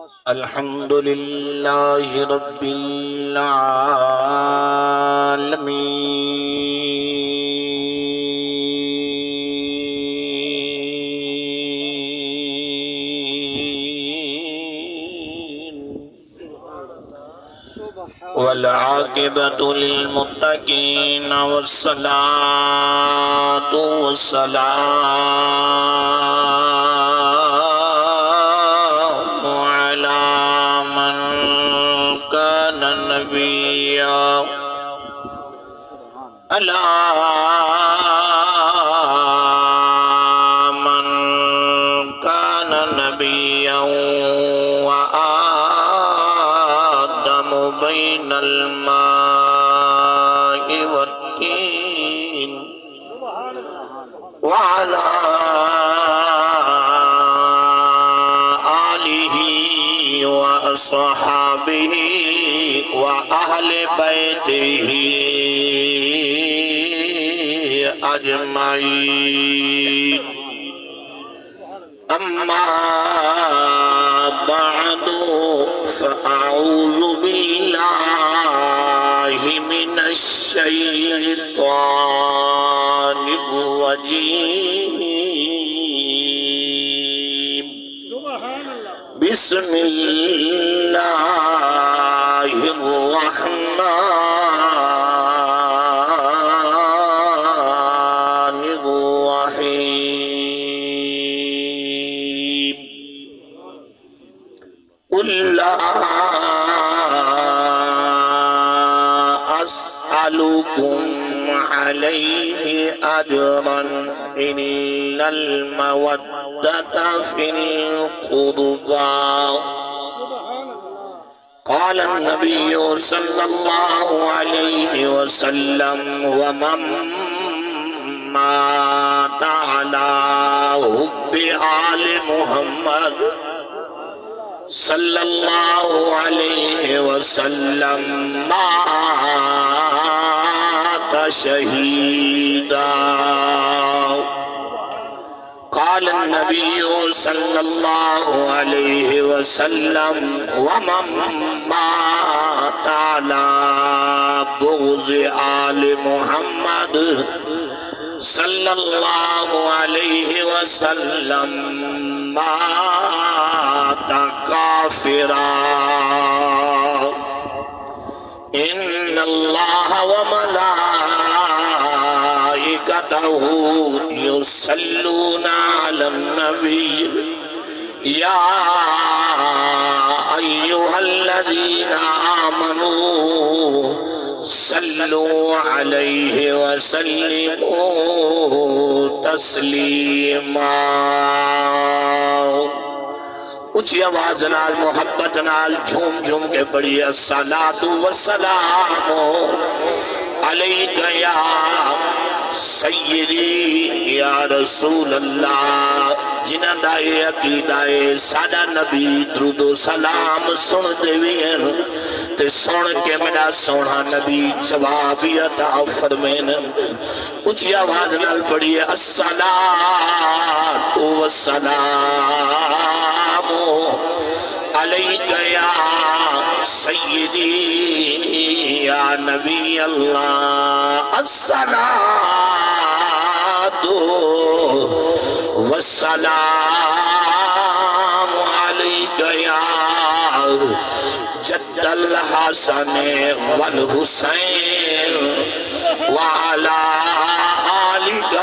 الحمد لله رب العالمين والعاقبة للمتقين والصلاة والسلام على من كان نبيا على من كان نبيا وآدم بين الماء والطين وعلى آله وأصحابه وأهل بيته أجمعين أما بعد فأعوذ بالله من الشيطان الرجيم بسم الله الرحمن الرحيم قل لا أسألكم عليه أجرا إلا المودة في القربى قال النبي صلى الله عليه وسلم ومن مات على حب آل محمد صلى الله عليه وسلم مات شهيدا قال النبي صلى الله عليه وسلم ومن مات على بغض آل محمد صلى الله عليه وسلم مات كافرا إن الله وملائكته يصلون على النبي يا أيها الذين آمنوا صلوا عليه وسلموا تسلیما اچھی آواز نال محبت نال جھوم جھوم کے پڑھی الصلاۃ والسلام علیک یا سیدی یا رسول اللہ جنہاں دا اے عقیدہ اے سادہ نبی درود و سلام سن دے وین تے سن کے میرا سونا نبی جواب عطا فرمائن اچھی آواز نال پڑھیے الصلاۃ والسلام علیک یا سیدی یا نبی اللہ الصلاۃ والسلام علیک یا جد الحسن والحسین وعلى آلك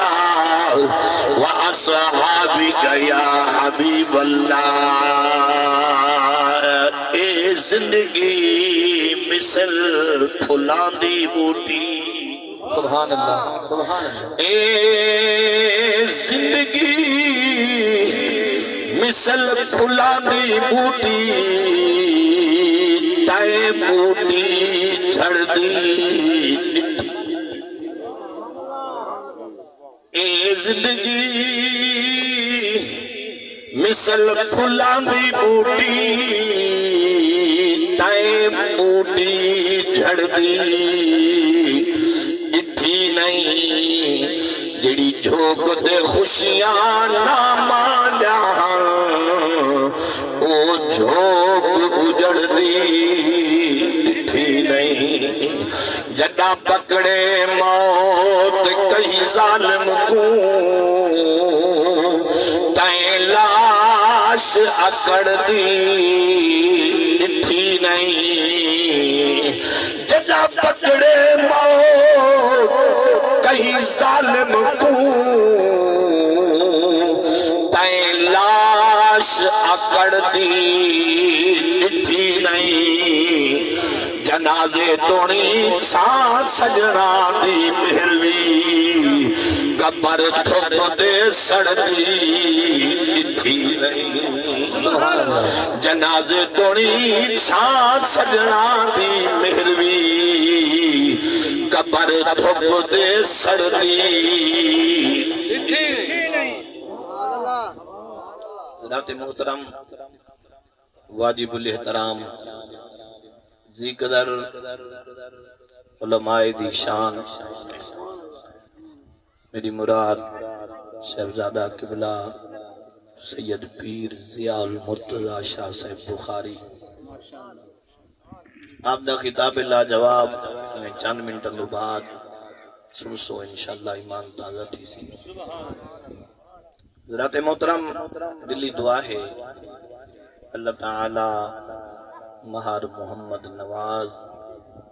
وأصحابك يا حبیب اللہ اے زندگی مثل پھلان دی بوٹی سبحان اللہ سبحان اللہ اے زندگی مثل پھلان دی بوٹی تائے بوٹی جھڑ دی اے زندگی مثل پھلان دی بوٹی تائے بوٹی جھڑ دی اتھی نہیں جڑی جھوک دے خوشیاں نہ مانیا او جھوک جڈا پکڑے موت کہیں ظالم کو تائیں لاش اکڑ دی تھی نہیں جڈا پکڑے موت کہیں ظالم کو تائیں لاش اکڑ دی تھی نہیں جنازے توڑی چھاں سجنا دی مہلوی قبر تھوک دے سڑ دی تھی نہیں جنازے توڑی چھاں سجنا دی مہلوی قبر تھوک دے سڑ دی حضرات محترم واجب الاحترام ذی قدر علماء دی شان میری مراد شہزادہ قبلہ سید پیر ضیاء المرتضی شاہ صاحب بخاری آپ دا خطاب لا جواب چند منٹوں بعد سنسو انشاءاللہ ایمان تازہ تھی سی حضرات محترم دلی دعا ہے اللہ تعالی مہار محمد نواز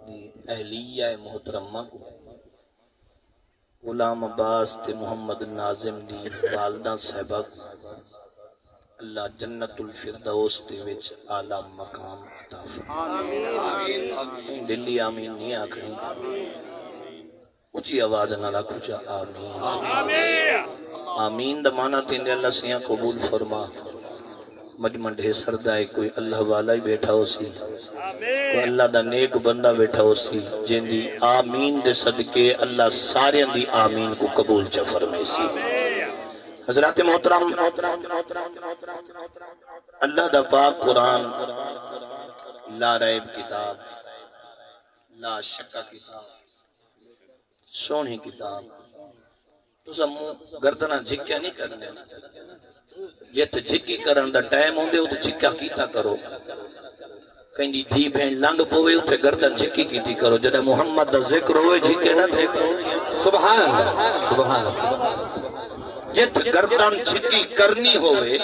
دی اہلیہ محترمہ کو غلام عباس تے محمد ناظم دی والدہ صاحبہ اللہ جنت الفردوس تے وچ اعلی مقام عطا فرمائے دلی آمین نہیں آکھنی اچھی آواز نہ رکھو چا آمین آمین دا معنی تیندے اللہ سیاں قبول فرما مجمع ڈھے سردائے کوئی اللہ والا ہی بیٹھا ہو سی کوئی اللہ دا نیک بندہ بیٹھا ہو سی جن دی آمین دے صدقے اللہ سارے دی آمین کو قبول چا فرمائے سی حضرات محترم اللہ دا پاک قرآن لا ریب کتاب لا شکا کتاب سونی کتاب تو سمو گردنا جھکیا نہیں کرنے جت جھکی کرن دا ٹائم ہوندے او تے جھکا کیتا کرو کہیں دی تھی بہن لنگ پوے اتے گردن جھکی کیتی کرو جڑا محمد دا ذکر ہوئے جھکے نہ تھے کرو سبحان اللہ سبحان اللہ جت گردن جھکی کرنی ہوئے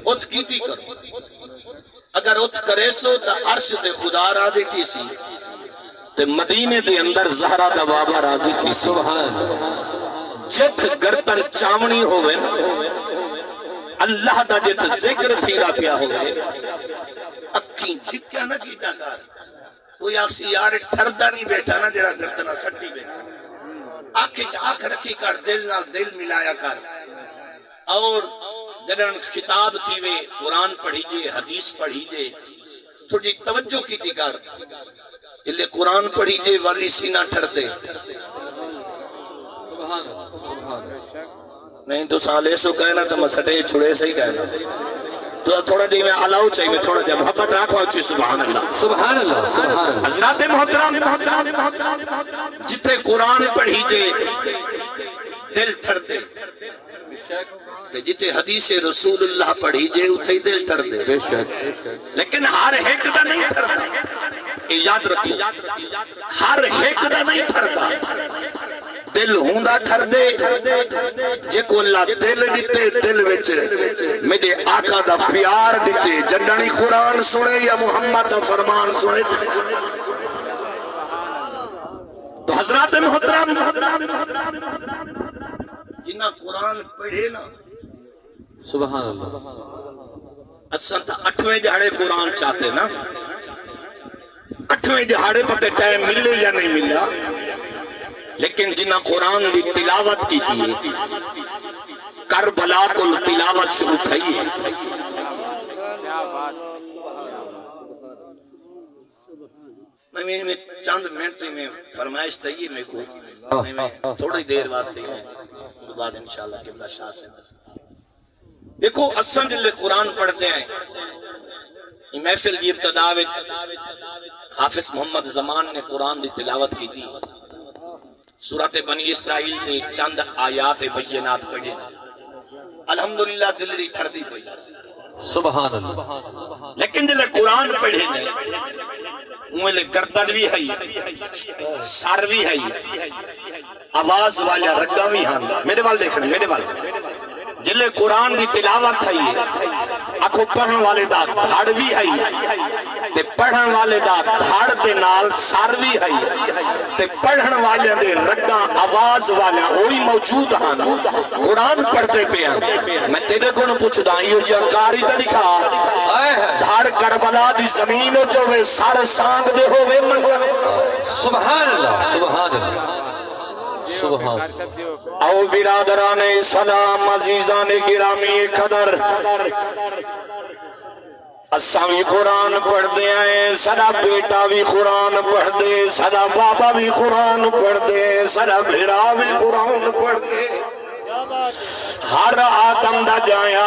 ات کیتی کرو اگر ات کرے سو تا عرش دے خدا راضی تھی سی تے مدینے دے اندر زہرہ دا بابا راضی تھی سی سبحان اللہ جت گردن چاونی ہوئے اللہ دا جت ذکر تھیرا پیا ہوئے اکھیں جھکیا نہ کیتا کار کوئی آسی یار ٹھردہ نہیں بیٹھا نہ جڑا گردنا سٹی بیٹھا آنکھیں چاک رکھی کر دل نال دل ملایا کر اور جنن خطاب تھی وے قرآن پڑھی دے حدیث پڑھی دے تھوڑی توجہ کی تھی کر جلے قرآن پڑھی دے والی سینہ ٹھر دے سبحان اللہ سبحان اللہ نہیں تو سالے سو کہنا تو مسئلے چھڑے سے ہی کہنا تو تھوڑا دی میں علاؤ چاہیے تھوڑا جب محبت رکھو اچھی سبحان اللہ سبحان اللہ سبحان اللہ حضرات محترم جتے قرآن پڑھی جے دل تھر دے جتے حدیث رسول اللہ پڑھی جے اسے دل تھر دے بے شک لیکن ہر ایک دا نہیں تھرتا یاد رکھو ہر ایک دا نہیں تھرتا دل ہوندہ ٹھر دے جے کو اللہ دل دیتے دل وچ میرے آقا دا پیار دیتے جنڈانی قرآن سنے یا محمد دا فرمان سنے تو حضرات محترم جنہ قرآن پڑھے نا سبحان اللہ اصلا تا 8ویں دہاڑے قرآن چاہتے نا 8ویں دہاڑے پتے ٹائم ملے یا نہیں ملا لیکن جنہ قرآن دی تلاوت کی تھی کربلا کو تلاوت شروع کھئی ہے میں چند منٹ میں فرمائش تھی میں کو تھوڑی دیر واسطے ہیں تو بعد انشاءاللہ قبلہ شاہ سے دیکھو اصلا جلے قرآن پڑھتے ہیں محفل دی ابتدا حافظ محمد زمان نے قرآن دی تلاوت کی تھی سورت بنی اسرائیل نے چند آیات بینات پڑھے الحمدللہ دل دی ٹھردی پئی سبحان اللہ لیکن جلے قرآن پڑھے نے انہیں گردن بھی ہے سر بھی ہے آواز والا رگا بھی ہاں میرے وال دیکھنے میرے وال جلے قرآن دی تلاوت ہے آنکھوں پڑھن والے دا دھاڑ بھی ہے تے پڑھن والے دا دھاڑ دے نال سر بھی ہے تے پڑھن والے دے رگا آواز والا وہی موجود ہاں قرآن پڑھتے پہ ہیں میں تیرے کو نہ پوچھ دا یہ جنکاری تا دکھا دھاڑ کربلا دی زمین ہو جو وے سارے سانگ دے ہوئے منگل سبحان اللہ سبحان اللہ سبحان او برادران سلام عزیزان گرامی قدر اساں بھی قرآن پڑھ دے ہیں سدا بیٹا بھی قرآن پڑھ دے سدا بابا بھی قرآن پڑھ دے سدا بھیرا بھی قرآن پڑھ دے ہر آدم دا جایا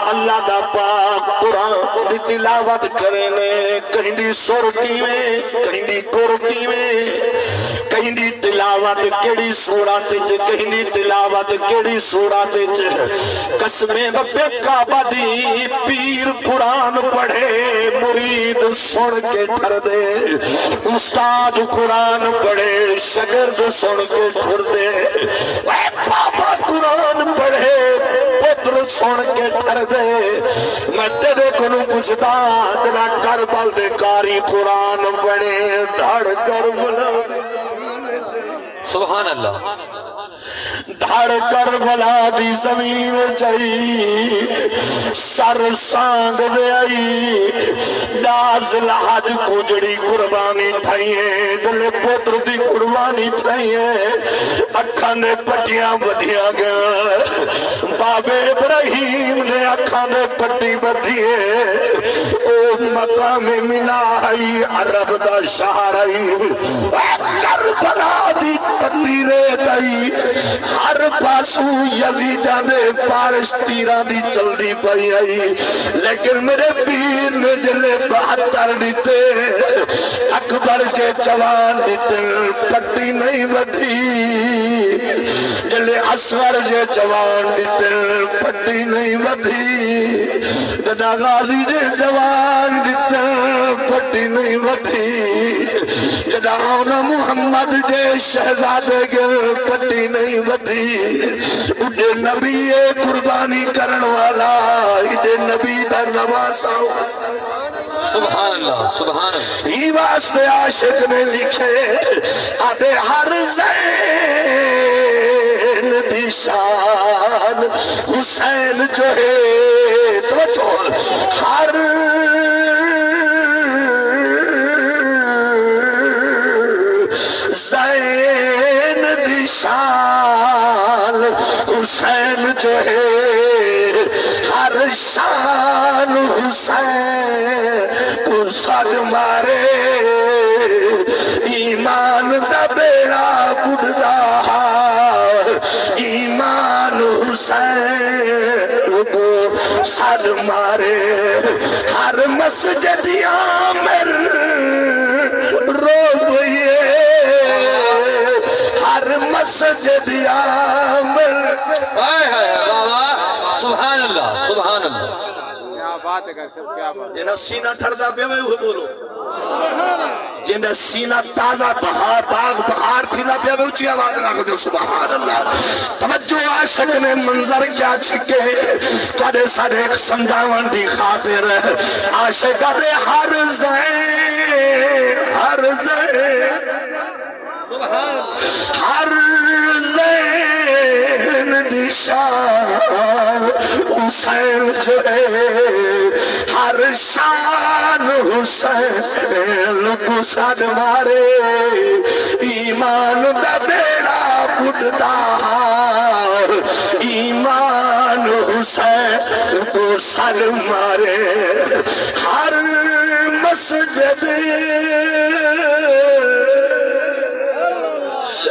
اللہ دا پاک قرآن دی تلاوت کرنے کہیں دی سرکی میں کہیں دی کرکی میں کہیں دی تلاوت کیڑی سورات کہیں دی تلاوت کیڑی سورات قسمیں بپے کعبہ دی پیر قرآن پڑھے مرید سن کے ٹھر دے استاد قرآن پڑھے شگرد سن کے ٹھر دے اے بابا قرآن پڑھے پتر سن کے ٹھر دے میں تیرے کو نو پوچھتا تیرا کربل دے کاری قرآن پڑھے دھڑ کربلا سبحان اللہ دھڑ کربلا دی زمین چاہی سر سانگ دے آئی داز لحج کجڑی قربانی تھائیے دل پتر دی قربانی تھائیے اکھان دے پٹیاں بدھیاں گیا بابے ابراہیم نے اکھان دے پٹی بدھیے او مقام منائی عرب دا شہرائی کربلا دی تندیرے دائی ہر پاسو یزیدہ دے پارش تیرہ دی چل دی پائی آئی لیکن میرے پیر نے جلے 72 دیتے اکبر جے جوان دیتے پٹی نہیں بدھی جلے اصغر جے جوان دیتے پٹی نہیں بدھی جدا غازی جے جوان دیتے پٹی نہیں بدھی جدا اونا محمد جے شہزادے گل پٹی نہیں بدھی اڈے نبی قربانی کرن والا اڈے نبی دا نواسا سبحان اللہ سبحان اللہ ہی واسطے عاشق نے لکھے آدھے ہر زین دی شان حسین جو ہے توجہ ہر زین دی شان حسین جو ہے ہر شان حسین کو سر مارے ایمان دا بیڑا بددا ایمان حسین کو سر مارے ہر مسجد عامر رو گئے ہر مسجد عامر سبحان اللہ سبحان اللہ کیا بات ہے صاحب کیا بات جنہ سینہ ٹھڑدا پیا میں وہ بولو جنہ سینہ تازہ بہار باغ بہار تھینا پیا میں اچھی آواز لگا دو سبحان اللہ توجہ عاشق نے منظر کیا چھکے تھوڑے سارے ایک سمجھاون دی خاطر عاشق دے ہر زین دی شان حسین جو ہے ہر شان حسین کو سد مارے ایمان دا بیڑا بددا ایمان حسین کو سد مارے ہر مسجد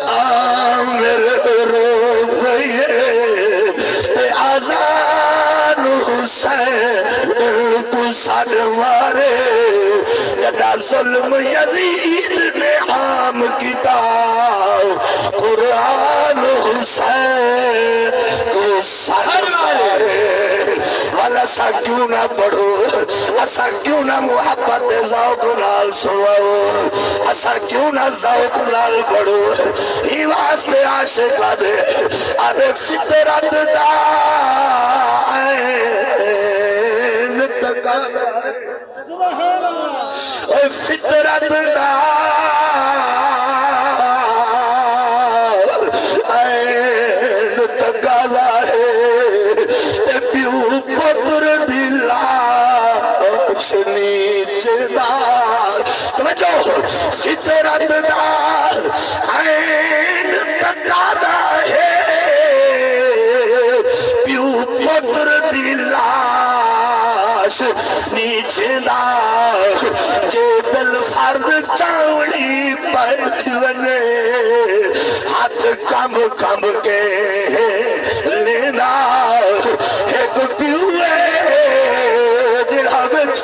عامر رو رہے آزان حسین کو سد مارے جدا ظلم یزید نے عام کتاب قرآن حسین کو سد مارے گل اسا کیوں نہ پڑھو اسا کیوں نہ محبت ذوق نال سنو اسا کیوں نہ ذوق نال پڑھو ہی واسطے عاشق دے آدھے فطرت دا عین تقاضا اے فطرت دا عین تقاضا ہے تے پیو پتر دی لاش نیچے دا توجہ فطرت دا عین تقاضا ہے پیو پتر دی لاش نیچے دا جے بالفرض چاوڑی پہلنے ہاتھ کم کم کے لینا ایک پیوے جڑا بچ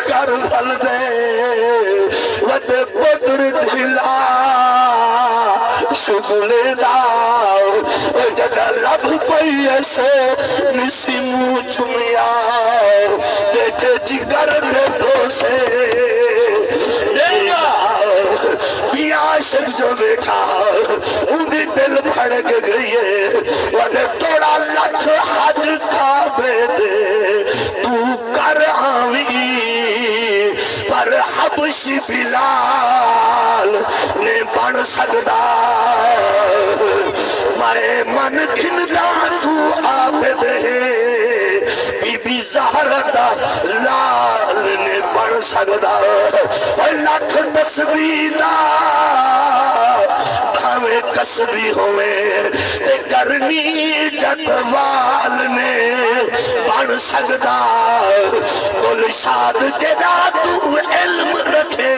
کر بل دے ود پتر دلا شکلے دا جگہ لب پئی ایسے نسی منہ چمیا بیٹھے جگر دے دو سے عاشق جو بیٹھا انہی دل پھڑک گئی ہے ونے توڑا لکھ حج کعبے دے تو کر آویں پر حبشی بلال نے بن سکدا میں من گھندا تو عابد ہے بی بی زہرا دا لال نے بن سکدا لکھ تسبیح دا ہمیں قصدی ہوئے تے کرنی جتوال نے بن سکدا کل شاد جدا تو علم رکھے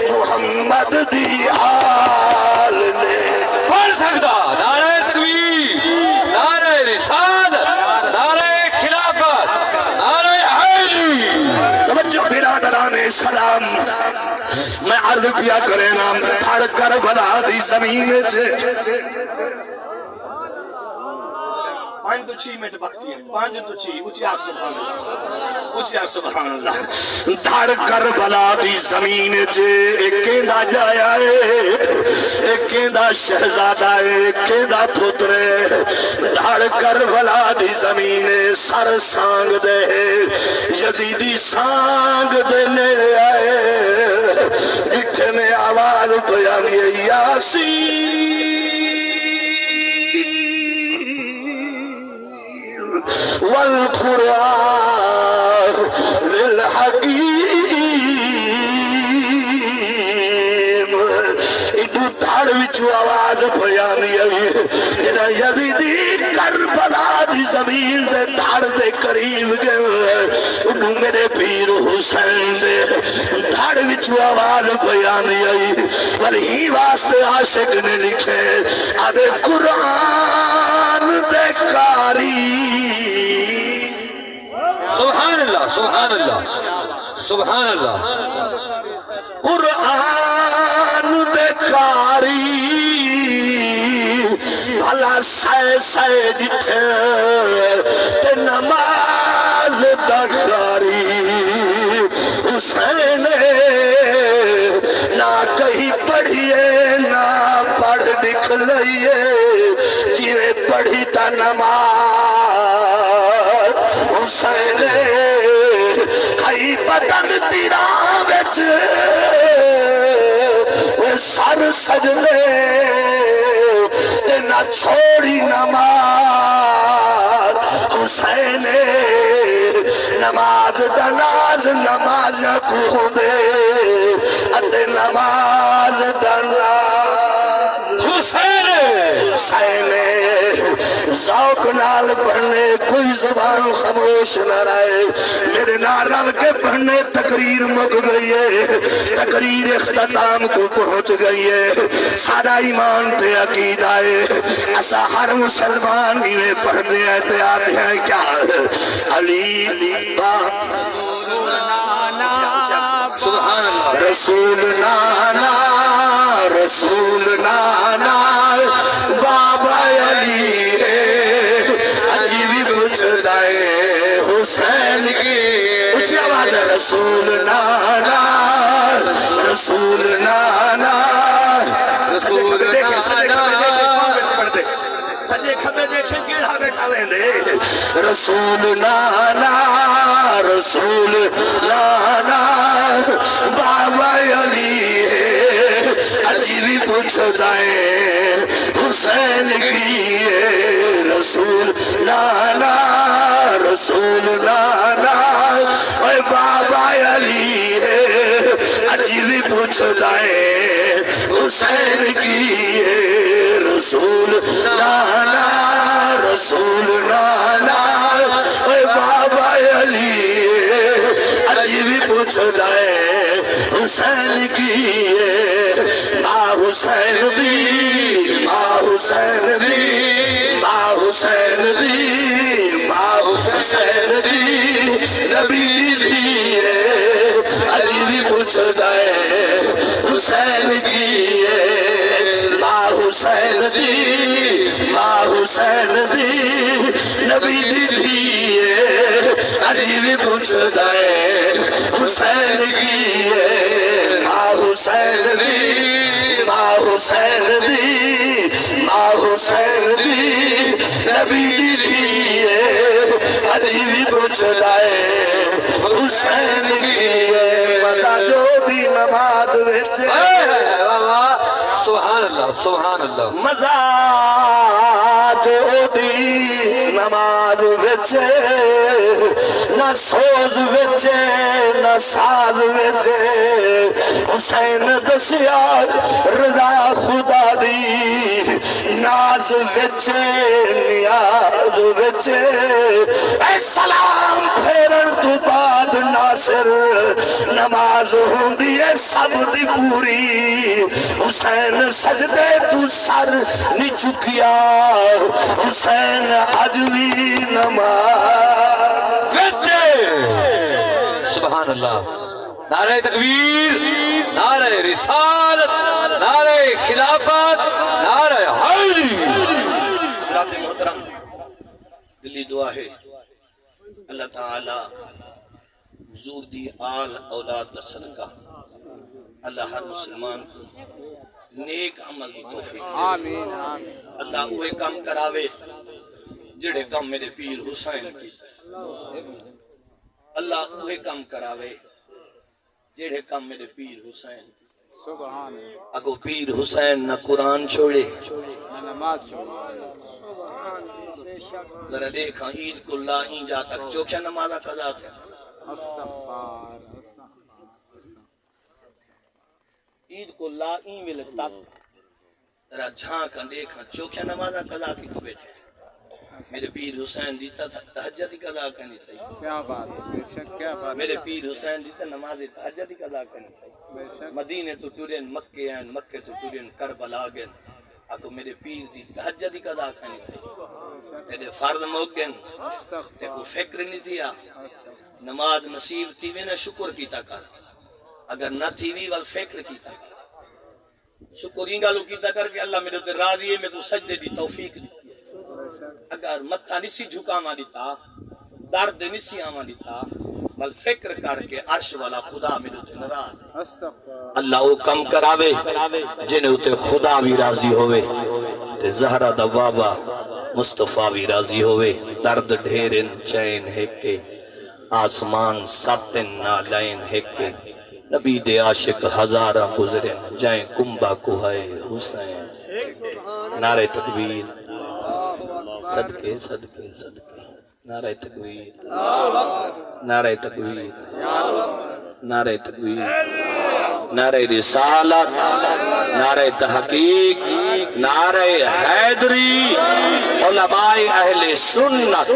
محمد دی آل نے بن سکدا نعرہ تکبیر نعرہ رسالت نعرہ خلافت نعرہ حیدری توجہ برادران اسلام میں عرض کیا کرے نا تھڑ کر بلا دی زمین پانچ تو چھ منٹ باقی ہے پانچ تو چھ اچھی آپ سبحان اللہ اچھی آپ سبحان اللہ دھڑ کر بلا دی زمین ایکیں دا جایا ہے ایکیں دا شہزادہ ہے ایکیں دا پتر ہے دھڑ کر بلا دی زمین سر سانگ دے یزیدی سانگ دے لے آئے اٹھے میں آواز بیانی ہے یاسین والقرآن للحکیم ادو تھاڑ وچو آواز بیانی ہے جنہ یزیدی کربلا دی زمین دے تھاڑ دے قریب گئے ادو میرے پیر حسین دے تھاڑ وچو آواز بیانی ہے ولی واسطے عاشق نے لکھے آدھے قرآن دے کاری سبحان اللہ سبحان اللہ سبحان اللہ قرآن دکھاری بھلا سائے سائے جتھے تے نماز دکھاری حسین نہ کہیں پڑھئے نہ پڑھ لکھ لئیے جیوے پڑھی تا نماز حسین ہائی بدن تیرا وچ سر سجدے تے نہ چھوڑی نماز حسین نماز دناز نماز کو دے اتے نماز دناز حسین حسین ذوق نال پڑھنے کوئی زبان خاموش نہ رہے میرے نارل کے پڑھنے تقریر مک گئی ہے تقریر اختتام کو پہنچ گئی ہے سارا ایمان تے عقیدہ ہے ایسا ہر مسلمان ہی میں پڑھنے ہیں تیار ہیں کیا علی سبحان اللہ رسول نانا رسول نانا بابا علی ہے عجیب پوچھتا ہے رسول نانا رسول نانا رسول سجے کھبے دیکھیں کیڑا بیٹھا لیندے رسول نانا رسول نانا بابا علی عجیبی پوچھتا ہے حسین کی رسول نانا رسول نانا اے بابا علی عجیبی پوچھتا ہے حسین کی رسول نانا رسول نانا اے بابا علی عجیبی پوچھتا ہے حسین کی ماں حسین دی ماں حسین دی ماں حسین دی ماں حسین دی نبی دی عجیبی پوچھتا ہے حسین کی ماں حسین دی ماں حسین دی نبی دی عجیبی پوچھتا ہے حسین کی ماں حسین دی ماں حسین دی ماں حسین دی نبی دی عجیبی پوچھتا ہے حسین کی مزہ جو دی نماز وچ سبحان اللہ سبحان اللہ مزہ جو دی نماز وچ نہ سوز وچ نہ ساز وچ حسین دسیا رضا خدا دی ناز وچ نیاز وچ اے سلام پھیرن تو بعد ناصر نماز ہوندی ہے سب دی پوری حسین سجدے تو سر نہیں چکیا حسین عجوی نماز سبحان اللہ نعرہ تکبیر نعرہ رسالت نعرہ خلافت نعرہ حیدری حضرات محترم دلی دعا ہے اللہ تعالی حضور دی آل اولاد دا صدقہ اللہ ہر مسلمان کو نیک عمل دی توفیق آمین آمین اللہ اوہ کام کراوے جڑے کام میرے پیر حسین کی اللہ اوہ کام کراوے جڑے کام میرے پیر حسین سبحان اللہ اگو پیر حسین نہ قرآن چھوڑے نماز چھوڑ ذرا دیکھا عید کو لا اینجا تک چوکیا نمازہ قضا تھے استغفار عید کو لا این مل تک ذرا جھانکا دیکھا چوکیا نمازہ قضا کی تو بیٹھے میرے پیر حسین دیتا تہجد کی قضا کرنی تھی کیا بات ہے بے شک کیا بات میرے پیر حسین دیتا نماز تہجد کی قضا کرنی تھی بے شک مدینے تو ٹورین مکے ہیں مکے تو ٹورین کربلا گن اگو میرے پیر دی تہجد کی قضا کرنی تھی تیرے فرد موگن تے کو فکر نہیں دیا نماز نصیب تھی میں نے شکر کیتا کر اگر نہ تھی بھی وال فکر کیتا کر شکر انگالو کیتا کر کہ اللہ میرے تے راضی ہے میں کو سجدے دی توفیق دی اگر متھا نسی جھکاما دیتا درد نسی آما دیتا بل فکر کر کے عرش والا خدا میرے تے ناراض استغفار اللہ وہ کم کراوے جنہیں اتے خدا بھی راضی ہوئے تے زہرہ دا بابا مصطفیٰ بھی راضی ہوئے درد ڈھیرن چین ہکے آسمان ساتن نالین ہکے نبی دے عاشق ہزارہ گزرن جائیں کمبا کو ہے حسین نعرہ تکبیر صدقے صدقے صدقے نعرہ تکبیر نعرہ تکبیر نعرہ تکبیر نعرہ رسالت نعرہ تحقیق نعرہ حیدری علماء اہل سنت